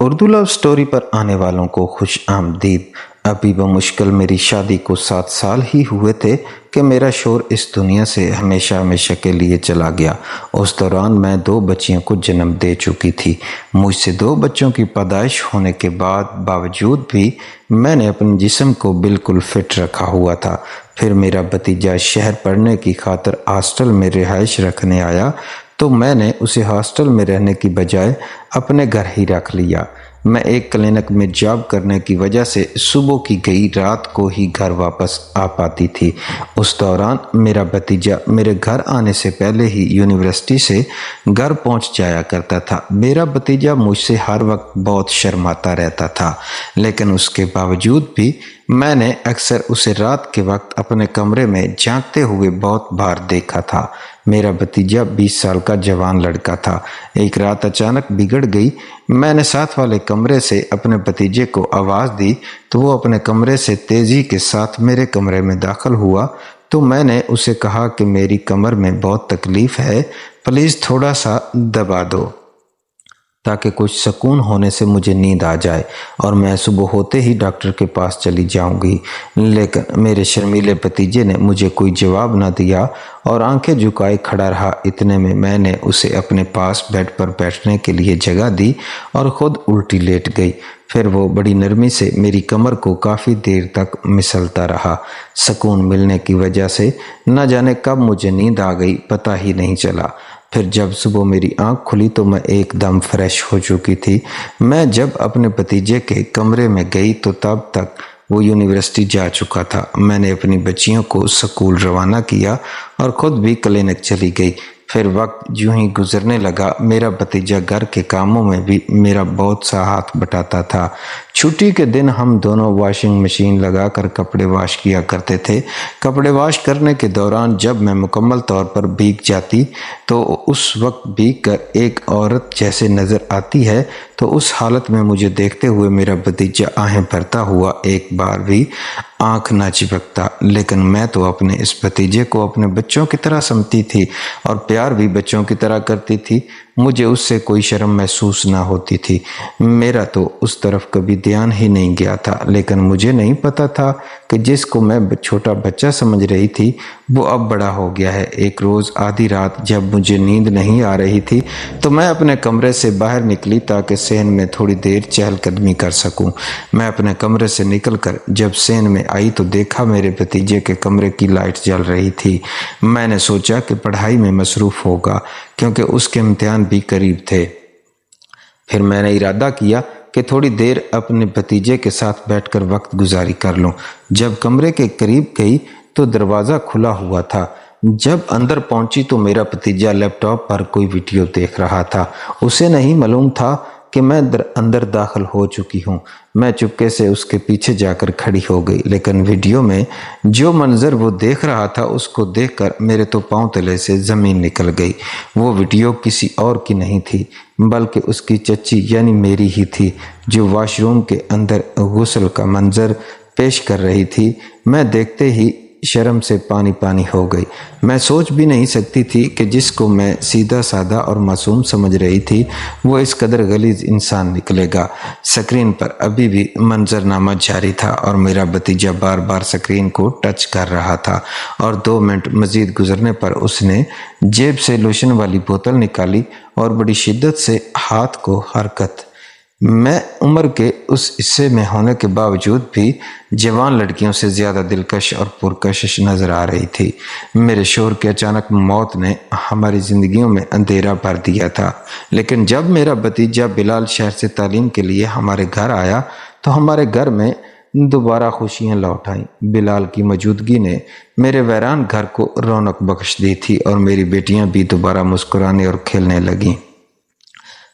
اردو لو story پر آنے والوں کو خوش آمدید۔ ابھی بمشکل میری شادی کو 7 سال ہی ہوئے تھے کہ میرا شوہر اس دنیا سے ہمیشہ ہمیشہ کے لیے چلا گیا۔ اس دوران میں 2 بچیوں کو جنم دے چکی تھی۔ مجھ سے 2 بچوں کی پیدائش ہونے کے باوجود بھی میں نے اپنے جسم کو بالکل فٹ رکھا ہوا تھا۔ پھر میرا بھتیجا شہر پڑھنے کی خاطر ہاسٹل میں رہائش رکھنے آیا تو میں نے اسے ہاسٹل میں رہنے کی بجائے اپنے گھر ہی رکھ لیا۔ میں ایک کلینک میں جاب کرنے کی وجہ سے صبح کی گئی رات کو ہی گھر واپس آ پاتی تھی۔ اس دوران میرا بھتیجا میرے گھر آنے سے پہلے ہی یونیورسٹی سے گھر پہنچ جایا کرتا تھا۔ میرا بھتیجا مجھ سے ہر وقت بہت شرماتا رہتا تھا، لیکن اس کے باوجود بھی میں نے اکثر اسے رات کے وقت اپنے کمرے میں جھانکتے ہوئے بہت بار دیکھا تھا۔ میرا بھتیجا 20 سال کا جوان لڑکا تھا۔ ایک رات اچانک بگڑ گئی۔ میں نے ساتھ والے کمرے سے اپنے بھتیجے کو آواز دی تو وہ اپنے کمرے سے تیزی کے ساتھ میرے کمرے میں داخل ہوا تو میں نے اسے کہا کہ میری کمر میں بہت تکلیف ہے، پلیز تھوڑا سا دبا دو تاکہ کچھ سکون ہونے سے مجھے نیند آ جائے اور میں صبح ہوتے ہی ڈاکٹر کے پاس چلی جاؤں گی۔ لیکن میرے شرمیلے بھتیجے نے مجھے کوئی جواب نہ دیا اور آنکھیں جھکائے کھڑا رہا۔ اتنے میں نے اسے اپنے پاس بیڈ پر بیٹھنے کے لیے جگہ دی اور خود الٹی لیٹ گئی۔ پھر وہ بڑی نرمی سے میری کمر کو کافی دیر تک مسلتا رہا۔ سکون ملنے کی وجہ سے نہ جانے کب مجھے نیند آ گئی، پتہ ہی نہیں چلا۔ پھر جب صبح میری آنکھ کھلی تو میں ایک دم فریش ہو چکی تھی۔ میں جب اپنے بھتیجے کے کمرے میں گئی تو تب تک وہ یونیورسٹی جا چکا تھا۔ میں نے اپنی بچیوں کو سکول روانہ کیا اور خود بھی کلینک چلی گئی۔ پھر وقت یوں ہی گزرنے لگا۔ میرا بھتیجا گھر کے کاموں میں بھی میرا بہت سا ہاتھ بٹاتا تھا۔ چھٹی کے دن ہم دونوں واشنگ مشین لگا کر کپڑے واش کیا کرتے تھے۔ کپڑے واش کرنے کے دوران جب میں مکمل طور پر بھیگ جاتی تو اس وقت بھیگ کر ایک عورت جیسے نظر آتی ہے تو اس حالت میں مجھے دیکھتے ہوئے میرا بھتیجا آہیں بھرتا ہوا ایک بار بھی آنکھ نہ چپکتا۔ لیکن میں تو اپنے اس بھتیجے کو اپنے بچوں کی طرح سمجھتی تھی اور پیار بھی بچوں کی طرح کرتی تھی۔ مجھے اس سے کوئی شرم محسوس نہ ہوتی تھی۔ میرا تو اس طرف کبھی دھیان ہی نہیں گیا تھا، لیکن مجھے نہیں پتا تھا کہ جس کو میں چھوٹا بچہ سمجھ رہی تھی وہ اب بڑا ہو گیا ہے۔ ایک روز آدھی رات جب مجھے نیند نہیں آ رہی تھی تو میں اپنے کمرے سے باہر نکلی تاکہ صحن میں تھوڑی دیر چہل قدمی کر سکوں۔ میں اپنے کمرے سے نکل کر جب صحن میں آئی تو دیکھا میرے بھتیجے کے کمرے کی لائٹ جل رہی تھی۔ میں نے سوچا کہ پڑھائی میں مصروف ہوگا کیونکہ اس کے امتحان بھی قریب تھے۔ پھر میں نے ارادہ کیا کہ تھوڑی دیر اپنے بھتیجے کے ساتھ بیٹھ کر وقت گزاری کر لوں۔ جب کمرے کے قریب گئی تو دروازہ کھلا ہوا تھا۔ جب اندر پہنچی تو میرا بھتیجا لیپ ٹاپ پر کوئی ویڈیو دیکھ رہا تھا۔ اسے نہیں معلوم تھا کہ میں اندر داخل ہو چکی ہوں۔ میں چپکے سے اس کے پیچھے جا کر کھڑی ہو گئی، لیکن ویڈیو میں جو منظر وہ دیکھ رہا تھا اس کو دیکھ کر میرے تو پاؤں تلے سے زمین نکل گئی۔ وہ ویڈیو کسی اور کی نہیں تھی بلکہ اس کی چچی یعنی میری ہی تھی، جو واش روم کے اندر غسل کا منظر پیش کر رہی تھی۔ میں دیکھتے ہی شرم سے پانی پانی ہو گئی۔ میں سوچ بھی نہیں سکتی تھی کہ جس کو میں سیدھا سادہ اور معصوم سمجھ رہی تھی وہ اس قدر غلیظ انسان نکلے گا۔ سکرین پر ابھی بھی منظرنامہ جاری تھا اور میرا بھتیجا بار بار سکرین کو ٹچ کر رہا تھا، اور 2 منٹ مزید گزرنے پر اس نے جیب سے لوشن والی بوتل نکالی اور بڑی شدت سے ہاتھ کو حرکت۔ میں عمر کے اس حصے میں ہونے کے باوجود بھی جوان لڑکیوں سے زیادہ دلکش اور پرکشش نظر آ رہی تھی۔ میرے شوہر کی اچانک موت نے ہماری زندگیوں میں اندھیرا بھر دیا تھا، لیکن جب میرا بھتیجا بلال شہر سے تعلیم کے لیے ہمارے گھر آیا تو ہمارے گھر میں دوبارہ خوشیاں لوٹ آئیں۔ بلال کی موجودگی نے میرے ویران گھر کو رونق بخش دی تھی اور میری بیٹیاں بھی دوبارہ مسکرانے اور کھیلنے لگیں۔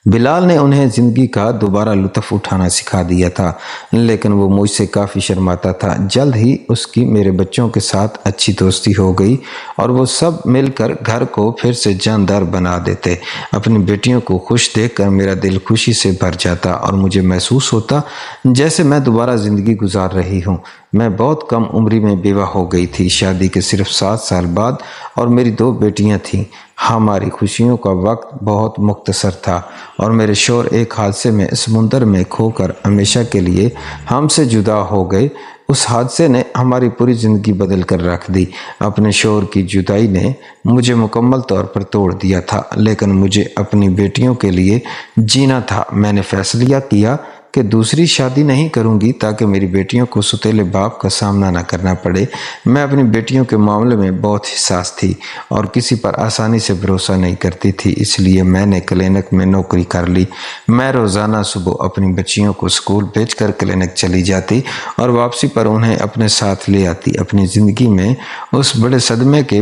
بلال نے انہیں زندگی کا دوبارہ لطف اٹھانا سکھا دیا تھا، لیکن وہ مجھ سے کافی شرماتا تھا۔ جلد ہی اس کی میرے بچوں کے ساتھ اچھی دوستی ہو گئی اور وہ سب مل کر گھر کو پھر سے جاندار بنا دیتے۔ اپنی بیٹیوں کو خوش دیکھ کر میرا دل خوشی سے بھر جاتا اور مجھے محسوس ہوتا جیسے میں دوبارہ زندگی گزار رہی ہوں۔ میں بہت کم عمری میں بیوہ ہو گئی تھی، شادی کے صرف 7 سال بعد، اور میری 2 بیٹیاں تھیں۔ ہماری خوشیوں کا وقت بہت مختصر تھا اور میرے شوہر ایک حادثے میں سمندر میں کھو کر ہمیشہ کے لیے ہم سے جدا ہو گئے۔ اس حادثے نے ہماری پوری زندگی بدل کر رکھ دی۔ اپنے شوہر کی جدائی نے مجھے مکمل طور پر توڑ دیا تھا، لیکن مجھے اپنی بیٹیوں کے لیے جینا تھا۔ میں نے فیصلہ کیا کہ دوسری شادی نہیں کروں گی تاکہ میری بیٹیوں کو سوتیلے باپ کا سامنا نہ کرنا پڑے۔ میں اپنی بیٹیوں کے معاملے میں بہت حساس تھی اور کسی پر آسانی سے بھروسہ نہیں کرتی تھی، اس لیے میں نے کلینک میں نوکری کر لی۔ میں روزانہ صبح اپنی بچیوں کو اسکول بھیج کر کلینک چلی جاتی اور واپسی پر انہیں اپنے ساتھ لے آتی۔ اپنی زندگی میں اس بڑے صدمے کے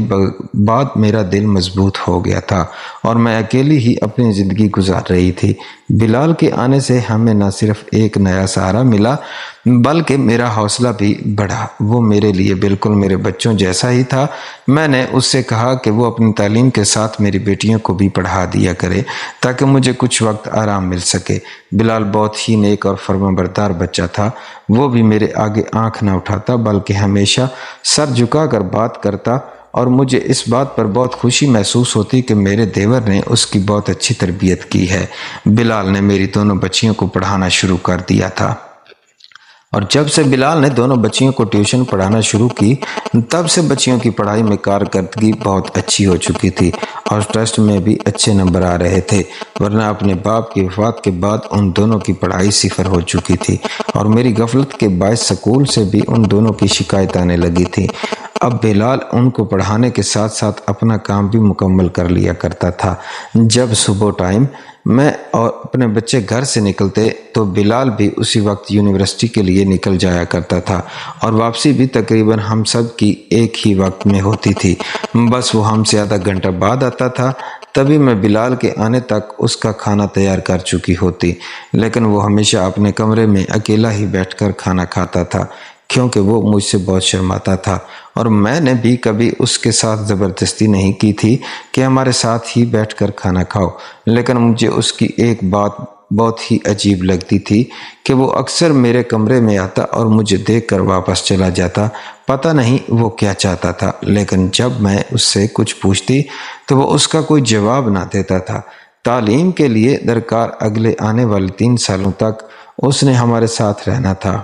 بعد میرا دل مضبوط ہو گیا تھا اور میں اکیلی ہی اپنی زندگی گزار رہی تھی۔ بلال کے آنے سے ہمیں نہ صرف ایک نیا سہارا ملا بلکہ میرا حوصلہ بھی بڑھا۔ وہ میرے لیے بالکل میرے بچوں جیسا ہی تھا۔ میں نے اس سے کہا کہ وہ اپنی تعلیم کے ساتھ میری بیٹیوں کو بھی پڑھا دیا کرے تاکہ مجھے کچھ وقت آرام مل سکے۔ بلال بہت ہی نیک اور فرمانبردار بچہ تھا۔ وہ بھی میرے آگے آنکھ نہ اٹھاتا بلکہ ہمیشہ سر جھکا کر بات کرتا اور مجھے اس بات پر بہت خوشی محسوس ہوتی کہ میرے دیور نے اس کی بہت اچھی تربیت کی ہے۔ بلال نے میری دونوں بچیوں کو پڑھانا شروع کر دیا تھا اور جب سے بلال نے دونوں بچیوں کو ٹیوشن پڑھانا شروع کی تب سے بچیوں کی پڑھائی میں کارکردگی بہت اچھی ہو چکی تھی اور ٹیسٹ میں بھی اچھے نمبر آ رہے تھے، ورنہ اپنے باپ کی وفات کے بعد ان دونوں کی پڑھائی صفر ہو چکی تھی اور میری غفلت کے باعث سکول سے بھی ان دونوں کی شکایت آنے لگی تھی۔ اب بلال ان کو پڑھانے کے ساتھ ساتھ اپنا کام بھی مکمل کر لیا کرتا تھا۔ جب صبح ٹائم میں اور اپنے بچے گھر سے نکلتے تو بلال بھی اسی وقت یونیورسٹی کے لیے نکل جایا کرتا تھا اور واپسی بھی تقریباً ہم سب کی ایک ہی وقت میں ہوتی تھی، بس وہ ہم سے آدھا گھنٹہ بعد آتا تھا۔ تبھی میں بلال کے آنے تک اس کا کھانا تیار کر چکی ہوتی، لیکن وہ ہمیشہ اپنے کمرے میں اکیلا ہی بیٹھ کر کھانا کھاتا تھا کیونکہ وہ مجھ سے بہت شرماتا تھا اور میں نے بھی کبھی اس کے ساتھ زبردستی نہیں کی تھی کہ ہمارے ساتھ ہی بیٹھ کر کھانا کھاؤ، لیکن مجھے اس کی ایک بات بہت ہی عجیب لگتی تھی کہ وہ اکثر میرے کمرے میں آتا اور مجھے دیکھ کر واپس چلا جاتا۔ پتہ نہیں وہ کیا چاہتا تھا، لیکن جب میں اس سے کچھ پوچھتی تو وہ اس کا کوئی جواب نہ دیتا تھا۔ تعلیم کے لیے درکار اگلے آنے والے 3 سالوں تک اس نے ہمارے ساتھ رہنا تھا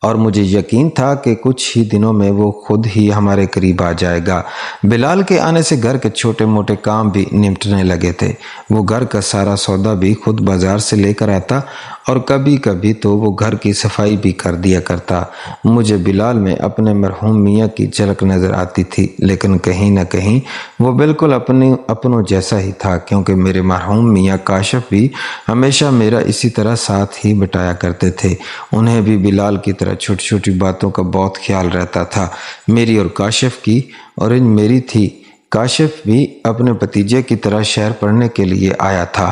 اور مجھے یقین تھا کہ کچھ ہی دنوں میں وہ خود ہی ہمارے قریب آ جائے گا۔ بلال کے آنے سے گھر کے چھوٹے موٹے کام بھی نمٹنے لگے تھے۔ وہ گھر کا سارا سودا بھی خود بازار سے لے کر آتا اور کبھی کبھی تو وہ گھر کی صفائی بھی کر دیا کرتا۔ مجھے بلال میں اپنے مرحوم میاں کی جھلک نظر آتی تھی، لیکن کہیں نہ کہیں وہ بالکل اپنوں جیسا ہی تھا کیونکہ میرے مرحوم میاں کاشف بھی ہمیشہ میرا اسی طرح ساتھ ہی بٹایا کرتے تھے۔ انہیں بھی بلال کی طرح چھوٹی چھوٹی باتوں کا بہت خیال رہتا تھا، میری اور کاشف کی، اور میری تھی۔ کاشف بھی اپنے بھتیجے کی طرح شہر پڑھنے کے لیے آیا تھا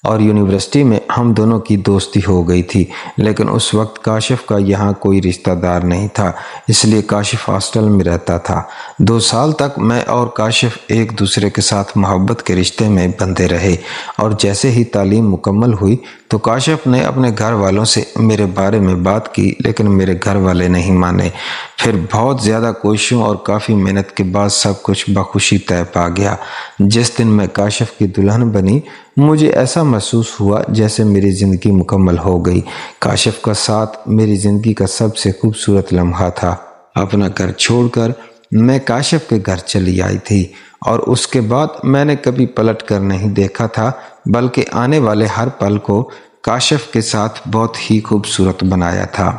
اور یونیورسٹی میں ہم دونوں کی دوستی ہو گئی تھی، لیکن اس وقت کاشف کا یہاں کوئی رشتہ دار نہیں تھا، اس لیے کاشف ہاسٹل میں رہتا تھا۔ 2 سال تک میں اور کاشف ایک دوسرے کے ساتھ محبت کے رشتے میں بندھے رہے اور جیسے ہی تعلیم مکمل ہوئی تو کاشف نے اپنے گھر والوں سے میرے بارے میں بات کی، لیکن میرے گھر والے نہیں مانے۔ پھر بہت زیادہ کوششوں اور کافی محنت کے بعد سب کچھ بخوشی طے پا گیا۔ جس دن میں کاشف کی دلہن بنی مجھے ایسا محسوس ہوا جیسے میری زندگی مکمل ہو گئی۔ کاشف کا ساتھ میری زندگی کا سب سے خوبصورت لمحہ تھا۔ اپنا گھر چھوڑ کر میں کاشف کے گھر چلی آئی تھی اور اس کے بعد میں نے کبھی پلٹ کر نہیں دیکھا تھا، بلکہ آنے والے ہر پل کو کاشف کے ساتھ بہت ہی خوبصورت بنایا تھا۔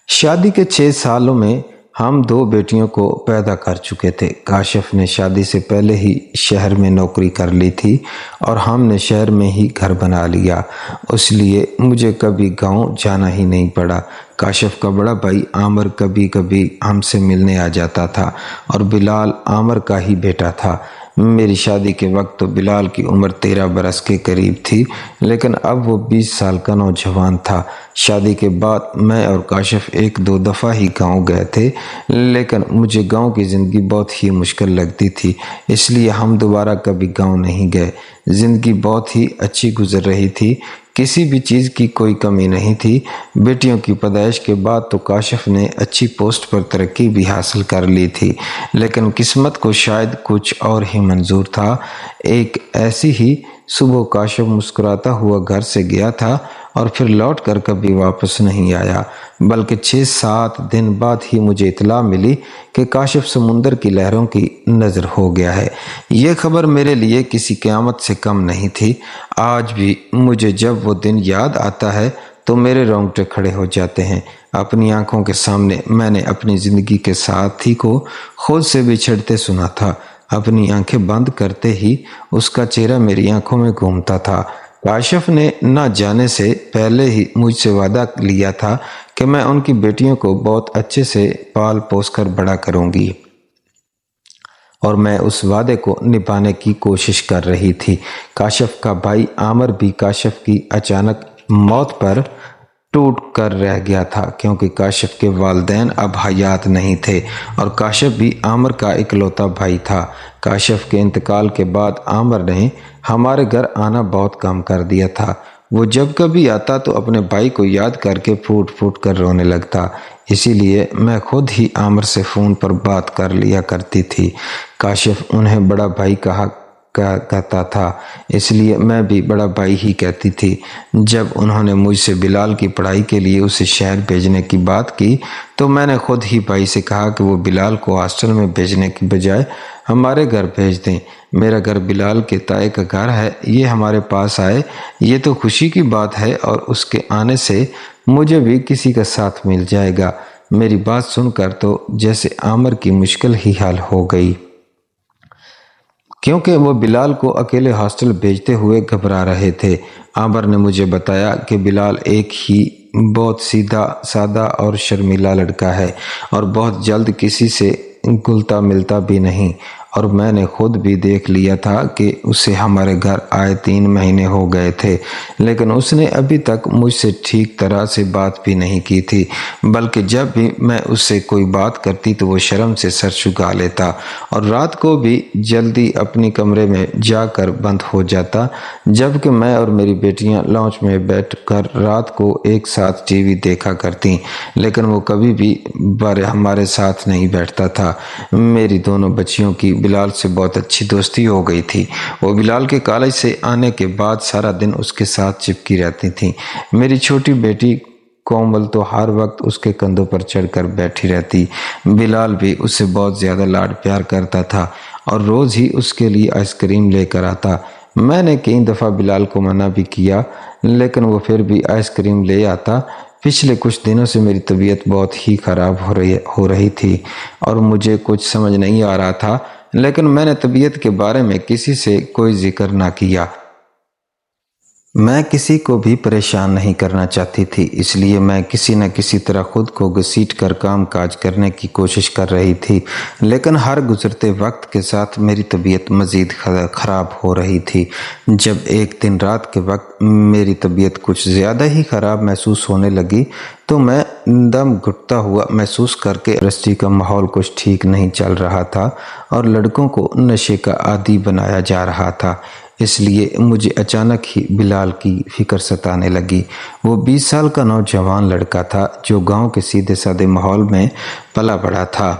شادی کے 6 سالوں میں ہم 2 بیٹیوں کو پیدا کر چکے تھے۔ کاشف نے شادی سے پہلے ہی شہر میں نوکری کر لی تھی اور ہم نے شہر میں ہی گھر بنا لیا، اس لیے مجھے کبھی گاؤں جانا ہی نہیں پڑا۔ کاشف کا بڑا بھائی عامر کبھی کبھی ہم سے ملنے آ جاتا تھا اور بلال عامر کا ہی بیٹا تھا۔ میری شادی کے وقت تو بلال کی عمر 13 برس کے قریب تھی، لیکن اب وہ 20 سال کا نوجوان تھا۔ شادی کے بعد میں اور کاشف 1-2 دفعہ ہی گاؤں گئے تھے، لیکن مجھے گاؤں کی زندگی بہت ہی مشکل لگتی تھی، اس لیے ہم دوبارہ کبھی گاؤں نہیں گئے۔ زندگی بہت ہی اچھی گزر رہی تھی کسی بھی چیز کی کوئی کمی نہیں تھی۔ بیٹیوں کی پیدائش کے بعد تو کاشف نے اچھی پوسٹ پر ترقی بھی حاصل کر لی تھی، لیکن قسمت کو شاید کچھ اور ہی منظور تھا۔ ایک ایسی ہی صبح کاشف مسکراتا ہوا گھر سے گیا تھا اور پھر لوٹ کر کبھی واپس نہیں آیا، بلکہ 6-7 دن بعد ہی مجھے اطلاع ملی کہ کاشف سمندر کی لہروں کی نظر ہو گیا ہے۔ یہ خبر میرے لیے کسی قیامت سے کم نہیں تھی۔ آج بھی مجھے جب وہ دن یاد آتا ہے تو میرے رونگٹے کھڑے ہو جاتے ہیں۔ اپنی آنکھوں کے سامنے میں نے اپنی زندگی کے ساتھی کو خود سے بچھڑتے سنا تھا۔ اپنی آنکھیں بند کرتے ہی اس کا چہرہ میری آنکھوں میں گھومتا تھا۔ کاشف نے نہ جانے سے پہلے ہی مجھ سے وعدہ لیا تھا کہ میں ان کی بیٹیوں کو بہت اچھے سے پال پوس کر بڑا کروں گی، اور میں اس وعدے کو نبھانے کی کوشش کر رہی تھی۔ کاشف کا بھائی عامر بھی کاشف کی اچانک موت پر ٹوٹ کر رہ گیا تھا، کیونکہ کاشف کے والدین اب حیات نہیں تھے اور کاشف بھی عامر کا اکلوتا بھائی تھا۔ کاشف کے انتقال کے بعد عامر نے ہمارے گھر آنا بہت کم کر دیا تھا۔ وہ جب کبھی آتا تو اپنے بھائی کو یاد کر کے پھوٹ پھوٹ کر رونے لگتا، اسی لیے میں خود ہی عامر سے فون پر بات کر لیا کرتی تھی۔ کاشف انہیں بڑا بھائی کہتا تھا، اس لیے میں بھی بڑا بھائی ہی کہتی تھی۔ جب انہوں نے مجھ سے بلال کی پڑھائی کے لیے اسے شہر بھیجنے کی بات کی تو میں نے خود ہی بھائی سے کہا کہ وہ بلال کو ہاسٹل میں بھیجنے کی بجائے ہمارے گھر بھیج دیں۔ میرا گھر بلال کے تائے کا گھر ہے، یہ ہمارے پاس آئے، یہ تو خوشی کی بات ہے، اور اس کے آنے سے مجھے بھی کسی کا ساتھ مل جائے گا۔ میری بات سن کر تو جیسے عامر کی مشکل ہی حل ہو گئی، کیونکہ وہ بلال کو اکیلے ہاسٹل بھیجتے ہوئے گھبرا رہے تھے۔ عامر نے مجھے بتایا کہ بلال ایک ہی بہت سیدھا سادہ اور شرمیلا لڑکا ہے اور بہت جلد کسی سے گلتا ملتا بھی نہیں، اور میں نے خود بھی دیکھ لیا تھا کہ اسے ہمارے گھر آئے 3 مہینے ہو گئے تھے، لیکن اس نے ابھی تک مجھ سے ٹھیک طرح سے بات بھی نہیں کی تھی، بلکہ جب بھی میں اس سے کوئی بات کرتی تو وہ شرم سے سر جھکا لیتا اور رات کو بھی جلدی اپنی کمرے میں جا کر بند ہو جاتا، جبکہ میں اور میری بیٹیاں لاؤنج میں بیٹھ کر رات کو ایک ساتھ ٹی وی دیکھا کرتی، لیکن وہ کبھی بھی ہمارے ساتھ نہیں بیٹھتا تھا۔ میری دونوں بچیوں کی بلال سے بہت اچھی دوستی ہو گئی تھی۔ وہ بلال کے کالج سے آنے کے بعد سارا دن اس کے ساتھ چپکی رہتی تھیں۔ میری چھوٹی بیٹی کومل تو ہر وقت اس کے کندھوں پر چڑھ کر بیٹھی رہتی۔ بلال بھی اس سے بہت زیادہ لاڈ پیار کرتا تھا اور روز ہی اس کے لیے آئس کریم لے کر آتا۔ میں نے کئی دفعہ بلال کو منع بھی کیا، لیکن وہ پھر بھی آئس کریم لے آتا۔ پچھلے کچھ دنوں سے میری طبیعت بہت ہی خراب ہو رہی تھی اور مجھے کچھ سمجھ نہیں آ رہا تھا، لیکن میں نے طبیعت کے بارے میں کسی سے کوئی ذکر نہ کیا۔ میں کسی کو بھی پریشان نہیں کرنا چاہتی تھی، اس لیے میں کسی نہ کسی طرح خود کو گھسیٹ کر کام کاج کرنے کی کوشش کر رہی تھی، لیکن ہر گزرتے وقت کے ساتھ میری طبیعت مزید خراب ہو رہی تھی۔ جب ایک دن رات کے وقت میری طبیعت کچھ زیادہ ہی خراب محسوس ہونے لگی تو میں دم گھٹتا ہوا محسوس کر کے یونیورسٹی کا ماحول کچھ ٹھیک نہیں چل رہا تھا اور لڑکوں کو نشے کا عادی بنایا جا رہا تھا، اس لیے مجھے اچانک ہی بلال کی فکر ستانے لگی۔ وہ 20 سال کا نوجوان لڑکا تھا جو گاؤں کے سیدھے سادے ماحول میں پلا بڑا تھا۔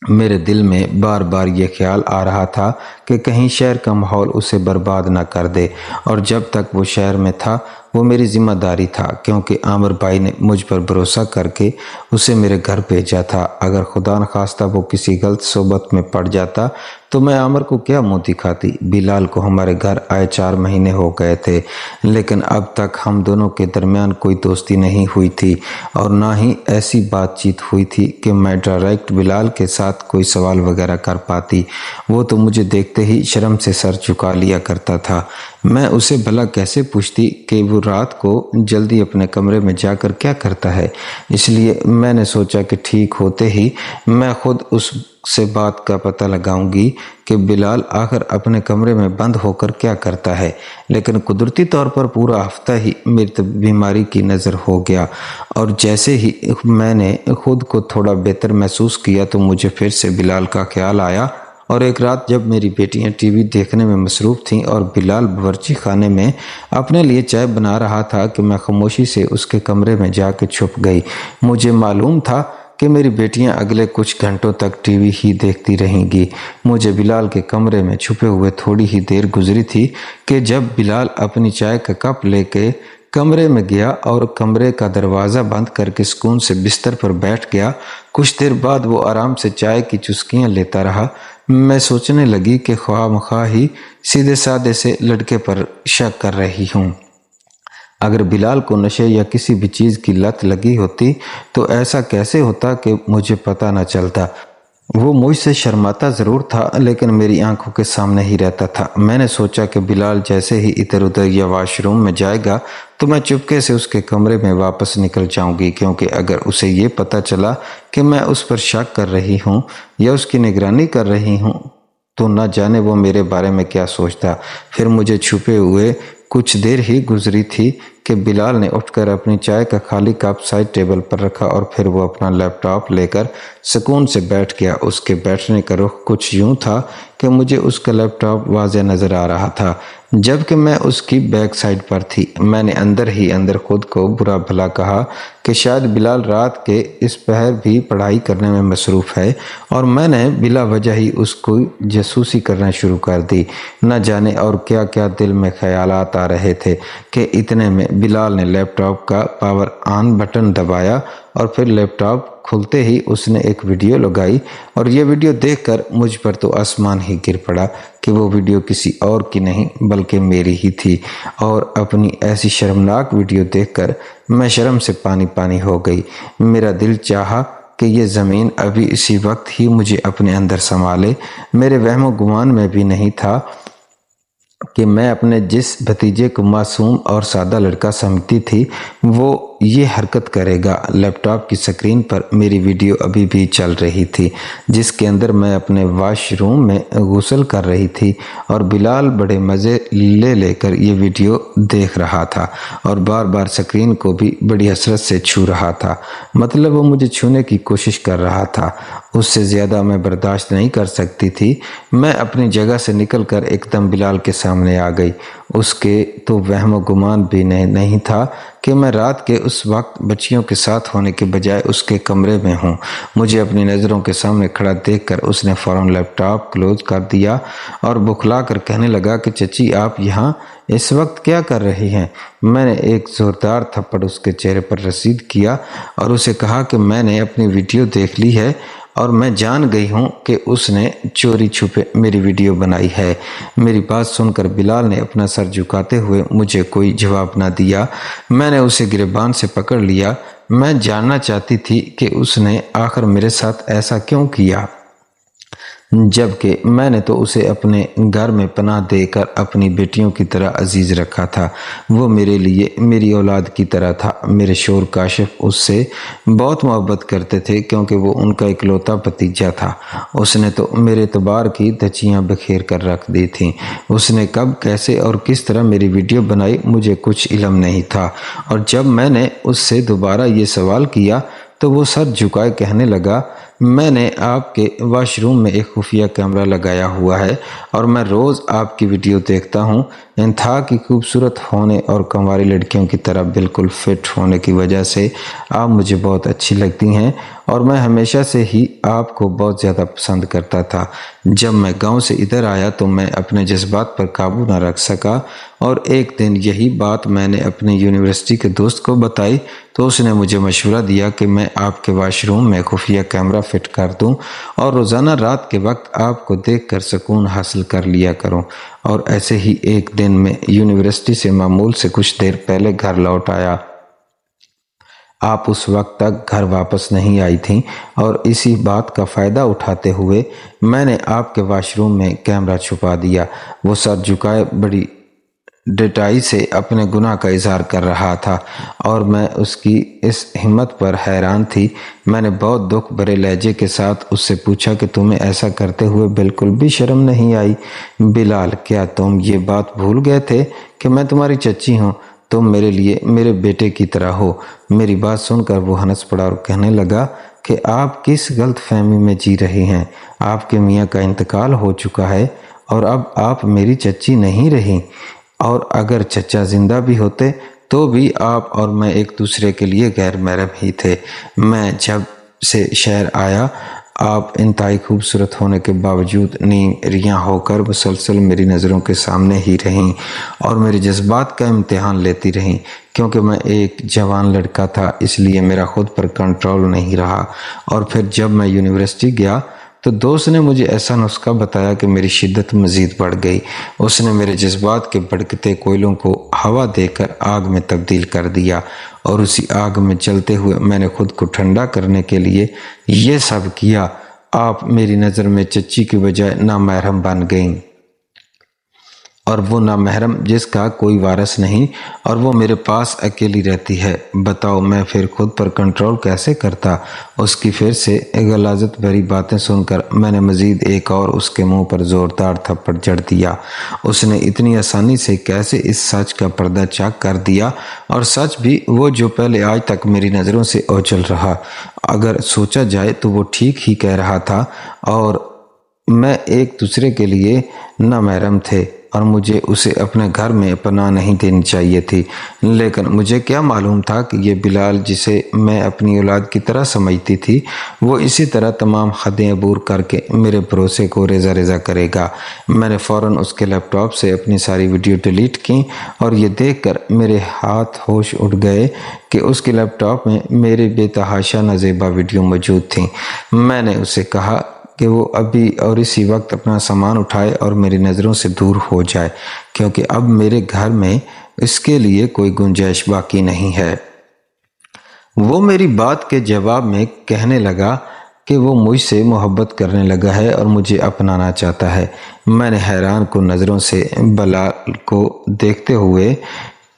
میرے دل میں بار بار یہ خیال آ رہا تھا کہ کہیں شہر کا ماحول اسے برباد نہ کر دے، اور جب تک وہ شہر میں تھا وہ میری ذمہ داری تھا، کیونکہ عامر بھائی نے مجھ پر بھروسہ کر کے اسے میرے گھر بھیجا تھا۔ اگر خدا نخواستہ وہ کسی غلط صحبت میں پڑ جاتا تو میں عامر کو کیا منہ دکھاتی۔ بلال کو ہمارے گھر آئے 4 مہینے ہو گئے تھے، لیکن اب تک ہم دونوں کے درمیان کوئی دوستی نہیں ہوئی تھی اور نہ ہی ایسی بات چیت ہوئی تھی کہ میں ڈائریکٹ بلال کے ساتھ کوئی سوال وغیرہ کر پاتی۔ وہ تو مجھے دیکھتے ہی شرم سے سر جھکا لیا کرتا تھا۔ میں اسے بھلا کیسے پوچھتی کہ وہ رات کو جلدی اپنے کمرے میں جا کر کیا کرتا ہے، اس لیے میں نے سوچا کہ ٹھیک ہوتے ہی میں خود اس سے بات کا پتہ لگاؤں گی کہ بلال آخر اپنے کمرے میں بند ہو کر کیا کرتا ہے۔ لیکن قدرتی طور پر پورا ہفتہ ہی میری بیماری کی نظر ہو گیا، اور جیسے ہی میں نے خود کو تھوڑا بہتر محسوس کیا تو مجھے پھر سے بلال کا خیال آیا اور ایک رات جب میری بیٹیاں ٹی وی دیکھنے میں مصروف تھیں اور بلال باورچی خانے میں اپنے لیے چائے بنا رہا تھا کہ میں خاموشی سے اس کے کمرے میں جا کے چھپ گئی۔ مجھے معلوم تھا کہ میری بیٹیاں اگلے کچھ گھنٹوں تک ٹی وی ہی دیکھتی رہیں گی۔ مجھے بلال کے کمرے میں چھپے ہوئے تھوڑی ہی دیر گزری تھی کہ جب بلال اپنی چائے کا کپ لے کے کمرے میں گیا اور کمرے کا دروازہ بند کر کے سکون سے بستر پر بیٹھ گیا۔ کچھ دیر بعد وہ آرام سے چائے کی چسکیاں لیتا رہا۔ میں سوچنے لگی کہ خواہ مخواہ ہی سیدھے سادے سے لڑکے پر شک کر رہی ہوں۔ اگر بلال کو نشے یا کسی بھی چیز کی لت لگی ہوتی تو ایسا کیسے ہوتا کہ مجھے پتہ نہ چلتا؟ وہ مجھ سے شرماتا ضرور تھا لیکن میری آنکھوں کے سامنے ہی رہتا تھا۔ میں نے سوچا کہ بلال جیسے ہی ادھر ادھر یا واش روم میں جائے گا تو میں چپکے سے اس کے کمرے میں واپس نکل جاؤں گی، کیونکہ اگر اسے یہ پتہ چلا کہ میں اس پر شک کر رہی ہوں یا اس کی نگرانی کر رہی ہوں تو نہ جانے وہ میرے بارے میں کیا سوچتا۔ پھر مجھے چھپے ہوئے کچھ دیر ہی گزری تھی کہ بلال نے اٹھ کر اپنی چائے کا خالی کپ سائڈ ٹیبل پر رکھا اور پھر وہ اپنا لیپ ٹاپ لے کر سکون سے بیٹھ گیا۔ اس کے بیٹھنے کا رخ کچھ یوں تھا کہ مجھے اس کا لیپ ٹاپ واضح نظر آ رہا تھا جبکہ میں اس کی بیک سائڈ پر تھی۔ میں نے اندر ہی اندر خود کو برا بھلا کہا کہ شاید بلال رات کے اس پہر بھی پڑھائی کرنے میں مصروف ہے اور میں نے بلا وجہ ہی اس کو جاسوسی کرنا شروع کر دی۔ نہ جانے اور کیا کیا دل میں خیالات آ رہے تھے کہ اتنے میں بلال نے لیپ ٹاپ کا پاور آن بٹن دبایا اور پھر لیپ ٹاپ کھلتے ہی اس نے ایک ویڈیو لگائی اور یہ ویڈیو دیکھ کر مجھ پر تو آسمان ہی گر پڑا کہ وہ ویڈیو کسی اور کی نہیں بلکہ میری ہی تھی، اور اپنی ایسی شرمناک ویڈیو دیکھ کر میں شرم سے پانی پانی ہو گئی۔ میرا دل چاہا کہ یہ زمین ابھی اسی وقت ہی مجھے اپنے اندر سما لے۔ میرے وہم و گمان میں بھی نہیں تھا کہ میں اپنے جس بھتیجے کو معصوم اور سادہ لڑکا سمجھتی تھی وہ یہ حرکت کرے گا۔ لیپ ٹاپ کی سکرین پر میری ویڈیو ابھی بھی چل رہی تھی جس کے اندر میں اپنے واش روم میں غسل کر رہی تھی اور بلال بڑے مزے لے کر یہ ویڈیو دیکھ رہا تھا اور بار بار سکرین کو بھی بڑی حسرت سے چھو رہا تھا، مطلب وہ مجھے چھونے کی کوشش کر رہا تھا۔ اس سے زیادہ میں برداشت نہیں کر سکتی تھی۔ میں اپنی جگہ سے نکل کر ایک دم بلال کے سامنے آ گئی۔ اس کے تو وہم و گمان بھی نہیں تھا کہ میں رات کے اس وقت بچیوں کے ساتھ ہونے کے بجائے اس کے کمرے میں ہوں۔ مجھے اپنی نظروں کے سامنے کھڑا دیکھ کر اس نے فوراً لیپ ٹاپ کلوز کر دیا اور بکھلا کر کہنے لگا کہ چچی آپ یہاں اس وقت کیا کر رہی ہیں؟ میں نے ایک زوردار تھپڑ اس کے چہرے پر رسید کیا اور اسے کہا کہ میں نے اپنی ویڈیو دیکھ لی ہے اور میں جان گئی ہوں کہ اس نے چوری چھپے میری ویڈیو بنائی ہے۔ میری بات سن کر بلال نے اپنا سر جھکاتے ہوئے مجھے کوئی جواب نہ دیا۔ میں نے اسے گریبان سے پکڑ لیا۔ میں جاننا چاہتی تھی کہ اس نے آخر میرے ساتھ ایسا کیوں کیا، جبکہ میں نے تو اسے اپنے گھر میں پناہ دے کر اپنی بیٹیوں کی طرح عزیز رکھا تھا۔ وہ میرے لیے میری اولاد کی طرح تھا۔ میرے شوہر کاشف اس سے بہت محبت کرتے تھے کیونکہ وہ ان کا اکلوتا بھتیجا تھا۔ اس نے تو میرے اعتبار کی دھچیاں بکھیر کر رکھ دی تھیں۔ اس نے کب کیسے اور کس طرح میری ویڈیو بنائی مجھے کچھ علم نہیں تھا، اور جب میں نے اس سے دوبارہ یہ سوال کیا تو وہ سر جھکائے کہنے لگا میں نے آپ کے واش روم میں ایک خفیہ کیمرہ لگایا ہوا ہے اور میں روز آپ کی ویڈیو دیکھتا ہوں۔ انتہا کی خوبصورت ہونے اور کنواری لڑکیوں کی طرح بالکل فٹ ہونے کی وجہ سے آپ مجھے بہت اچھی لگتی ہیں اور میں ہمیشہ سے ہی آپ کو بہت زیادہ پسند کرتا تھا۔ جب میں گاؤں سے ادھر آیا تو میں اپنے جذبات پر قابو نہ رکھ سکا اور ایک دن یہی بات میں نے اپنے یونیورسٹی کے دوست کو بتائی تو اس نے مجھے مشورہ دیا کہ میں آپ کے واش روم میں خفیہ کیمرہ فٹ کر دوں اور روزانہ رات کے وقت آپ کو دیکھ کر سکون حاصل کر لیا کروں۔ اور ایسے ہی ایک دن میں یونیورسٹی سے معمول سے کچھ دیر پہلے گھر لوٹ آیا۔ آپ اس وقت تک گھر واپس نہیں آئی تھیں اور اسی بات کا فائدہ اٹھاتے ہوئے میں نے آپ کے واش روم میں کیمرہ چھپا دیا۔ وہ سر جھکائے بڑی ڈٹائی سے اپنے گناہ کا اظہار کر رہا تھا اور میں اس کی اس ہمت پر حیران تھی۔ میں نے بہت دکھ بھرے لہجے کے ساتھ اس سے پوچھا کہ تمہیں ایسا کرتے ہوئے بالکل بھی شرم نہیں آئی؟ بلال، کیا تم یہ بات بھول گئے تھے کہ میں تمہاری چچی ہوں؟ تم میرے لیے میرے بیٹے کی طرح ہو۔ میری بات سن کر وہ ہنس پڑا اور کہنے لگا کہ آپ کس غلط فہمی میں جی رہی ہیں۔ آپ کے میاں کا انتقال ہو چکا ہے اور اب آپ میری چچی نہیں رہی، اور اگر چچا زندہ بھی ہوتے تو بھی آپ اور میں ایک دوسرے کے لیے غیر محرم ہی تھے۔ میں جب سے شہر آیا آپ انتہائی خوبصورت ہونے کے باوجود نیم ریاں ہو کر مسلسل میری نظروں کے سامنے ہی رہیں اور میرے جذبات کا امتحان لیتی رہیں۔ کیونکہ میں ایک جوان لڑکا تھا اس لیے میرا خود پر کنٹرول نہیں رہا، اور پھر جب میں یونیورسٹی گیا تو دوست نے مجھے ایسا نسخہ بتایا کہ میری شدت مزید بڑھ گئی۔ اس نے میرے جذبات کے بھڑکتے کوئلوں کو ہوا دے کر آگ میں تبدیل کر دیا، اور اسی آگ میں چلتے ہوئے میں نے خود کو ٹھنڈا کرنے کے لیے یہ سب کیا۔ آپ میری نظر میں چچی کی بجائے نامحرم بن گئیں، اور وہ نامحرم جس کا کوئی وارث نہیں، اور وہ میرے پاس اکیلی رہتی ہے۔ بتاؤ میں پھر خود پر کنٹرول کیسے کرتا؟ اس کی پھر سے غلاظت بھری باتیں سن کر میں نے مزید ایک اور اس کے منہ پر زوردار تھپڑ جڑ دیا۔ اس نے اتنی آسانی سے کیسے اس سچ کا پردہ چاک کر دیا، اور سچ بھی وہ جو پہلے آج تک میری نظروں سے اوجھل رہا۔ اگر سوچا جائے تو وہ ٹھیک ہی کہہ رہا تھا، اور میں ایک دوسرے کے لیے نامحرم تھے اور مجھے اسے اپنے گھر میں پناہ نہیں دینی چاہیے تھی۔ لیکن مجھے کیا معلوم تھا کہ یہ بلال جسے میں اپنی اولاد کی طرح سمجھتی تھی، وہ اسی طرح تمام حدیں عبور کر کے میرے بھروسے کو ریزہ ریزہ کرے گا۔ میں نے فوراً اس کے لیپ ٹاپ سے اپنی ساری ویڈیو ڈیلیٹ کی، اور یہ دیکھ کر میرے ہاتھ ہوش اڑ گئے کہ اس کے لیپ ٹاپ میں میری بے تحاشا نازیبا ویڈیو موجود تھیں۔ میں نے اسے کہا کہ وہ ابھی اور اسی وقت اپنا سامان اٹھائے اور میری نظروں سے دور ہو جائے، کیونکہ اب میرے گھر میں اس کے لیے کوئی گنجائش باقی نہیں ہے۔ وہ میری بات کے جواب میں کہنے لگا کہ وہ مجھ سے محبت کرنے لگا ہے اور مجھے اپنانا چاہتا ہے۔ میں نے حیران کن نظروں سے بلال کو دیکھتے ہوئے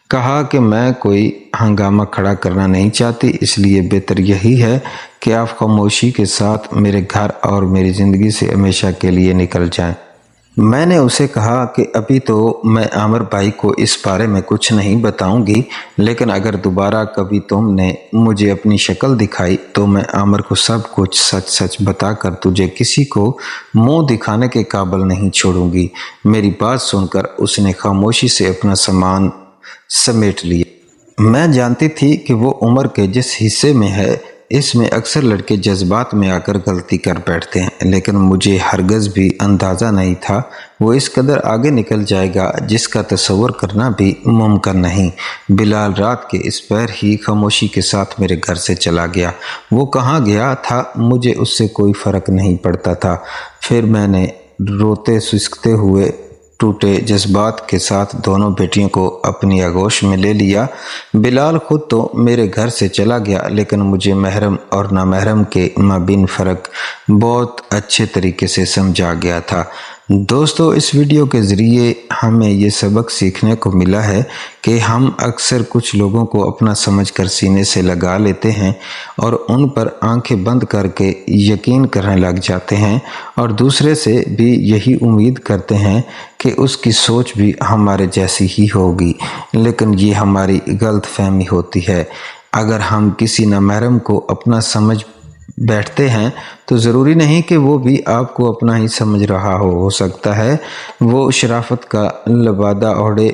کہا کہ میں کوئی ہنگامہ کھڑا کرنا نہیں چاہتی، اس لیے بہتر یہی ہے کہ آپ خاموشی کے ساتھ میرے گھر اور میری زندگی سے ہمیشہ کے لیے نکل جائیں۔ میں نے اسے کہا کہ ابھی تو میں عامر بھائی کو اس بارے میں کچھ نہیں بتاؤں گی، لیکن اگر دوبارہ کبھی تم نے مجھے اپنی شکل دکھائی تو میں عامر کو سب کچھ سچ سچ بتا کر تجھے کسی کو منہ دکھانے کے قابل نہیں چھوڑوں گی۔ میری بات سن کر اس نے خاموشی سے اپنا سامان سمیٹ لیا۔ میں جانتی تھی کہ وہ عمر کے جس حصے میں ہے اس میں اکثر لڑکے جذبات میں آ کر غلطی کر بیٹھتے ہیں، لیکن مجھے ہرگز بھی اندازہ نہیں تھا وہ اس قدر آگے نکل جائے گا جس کا تصور کرنا بھی ممکن نہیں۔ بلال رات کے اس پہر ہی خاموشی کے ساتھ میرے گھر سے چلا گیا۔ وہ کہاں گیا تھا مجھے اس سے کوئی فرق نہیں پڑتا تھا۔ پھر میں نے روتے سسکتے ہوئے ٹوٹے جذبات کے ساتھ دونوں بیٹیوں کو اپنی آغوش میں لے لیا۔ بلال خود تو میرے گھر سے چلا گیا، لیکن مجھے محرم اور نامحرم کے مابین فرق بہت اچھے طریقے سے سمجھا گیا تھا۔ دوستو، اس ویڈیو کے ذریعے ہمیں یہ سبق سیکھنے کو ملا ہے کہ ہم اکثر کچھ لوگوں کو اپنا سمجھ کر سینے سے لگا لیتے ہیں اور ان پر آنکھیں بند کر کے یقین کرنے لگ جاتے ہیں، اور دوسرے سے بھی یہی امید کرتے ہیں کہ اس کی سوچ بھی ہمارے جیسی ہی ہوگی، لیکن یہ ہماری غلط فہمی ہوتی ہے۔ اگر ہم کسی نامحرم کو اپنا سمجھ بیٹھتے ہیں تو ضروری نہیں کہ وہ بھی آپ کو اپنا ہی سمجھ رہا ہو سکتا ہے وہ شرافت کا لبادہ اوڑھے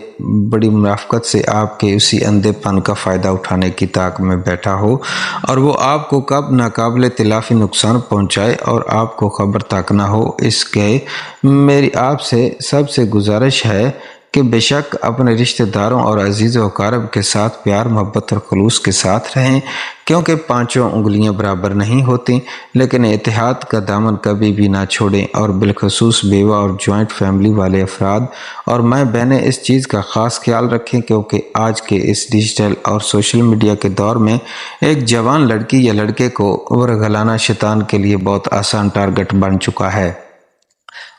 بڑی منافقت سے آپ کے اسی اندھے پن کا فائدہ اٹھانے کی طاق میں بیٹھا ہو، اور وہ آپ کو کب ناقابل تلافی نقصان پہنچائے اور آپ کو خبر تک نہ ہو۔ اس کے میری آپ سے سب سے گزارش ہے کہ بے شک اپنے رشتہ داروں اور عزیز و اقارب کے ساتھ پیار محبت اور خلوص کے ساتھ رہیں، کیونکہ پانچوں انگلیاں برابر نہیں ہوتی، لیکن اتحاد کا دامن کبھی بھی نہ چھوڑیں، اور بالخصوص بیوہ اور جوائنٹ فیملی والے افراد اور ماں بہنیں اس چیز کا خاص خیال رکھیں، کیونکہ آج کے اس ڈیجیٹل اور سوشل میڈیا کے دور میں ایک جوان لڑکی یا لڑکے کو ورگلانا شیطان کے لیے بہت آسان ٹارگٹ بن چکا ہے،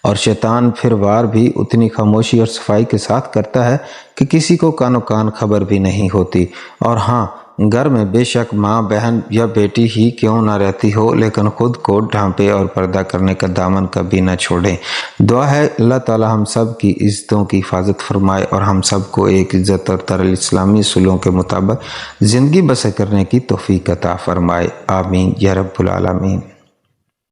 اور شیطان پھر وار بھی اتنی خاموشی اور صفائی کے ساتھ کرتا ہے کہ کسی کو کانو کان خبر بھی نہیں ہوتی۔ اور ہاں، گھر میں بے شک ماں بہن یا بیٹی ہی کیوں نہ رہتی ہو، لیکن خود کو ڈھانپے اور پردہ کرنے کا دامن کبھی نہ چھوڑیں۔ دعا ہے اللہ تعالی ہم سب کی عزتوں کی حفاظت فرمائے اور ہم سب کو ایک عزت اور ترل اسلامی اصولوں کے مطابق زندگی بسر کرنے کی توفیق عطا فرمائے۔ آمین یا رب العالمین۔